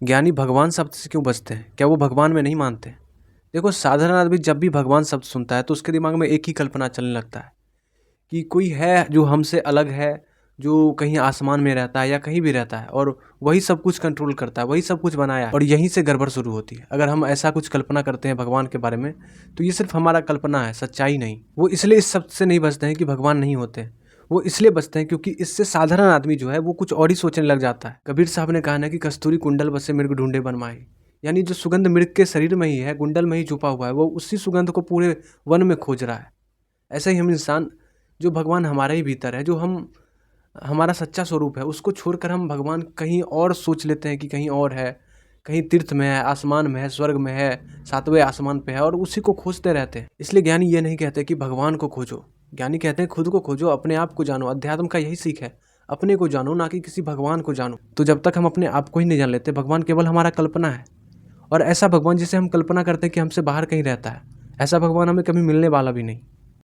ज्ञानी भगवान शब्द से क्यों बचते हैं? क्या वो भगवान में नहीं मानते? देखो, साधारण आदमी जब भी भगवान शब्द सुनता है तो उसके दिमाग में एक ही कल्पना चलने लगता है कि कोई है जो हमसे अलग है, जो कहीं आसमान में रहता है या कहीं भी रहता है और वही सब कुछ कंट्रोल करता है, वही सब कुछ बनाया है। और यहीं से गड़बड़ शुरू होती है। अगर हम ऐसा कुछ कल्पना करते हैं भगवान के बारे में तो ये सिर्फ हमारा कल्पना है, सच्चाई नहीं। वो इसलिए इस शब्द से नहीं बचते हैं कि भगवान नहीं होते, वो इसलिए बचते हैं क्योंकि इससे साधारण आदमी जो है वो कुछ और ही सोचने लग जाता है। कबीर साहब ने कहा ना कि कस्तूरी कुंडल बसे मृग ढूंढे बनमाही, यानी जो सुगंध मृग के शरीर में ही है, कुंडल में ही छुपा हुआ है, वो उसी सुगंध को पूरे वन में खोज रहा है। ऐसे ही हम इंसान, जो भगवान हमारे ही भीतर है, जो हम हमारा सच्चा स्वरूप है, उसको छोड़कर हम भगवान कहीं और सोच लेते हैं कि कहीं और है, कहीं तीर्थ में है, आसमान में है, स्वर्ग में है, सातवें आसमान पे है, और उसी को खोजते रहते हैं। इसलिए ज्ञानी ये नहीं कहते कि भगवान को खोजो, ज्ञानी कहते हैं खुद को खोजो, अपने आप को जानो। अध्यात्म का यही सीख है, अपने को जानो, ना कि किसी भगवान को जानो। तो जब तक हम अपने आप को ही नहीं जान लेते, भगवान केवल हमारा कल्पना है। और ऐसा भगवान जिसे हम कल्पना करते हैं कि हमसे बाहर कहीं रहता है, ऐसा भगवान हमें कभी मिलने वाला भी नहीं।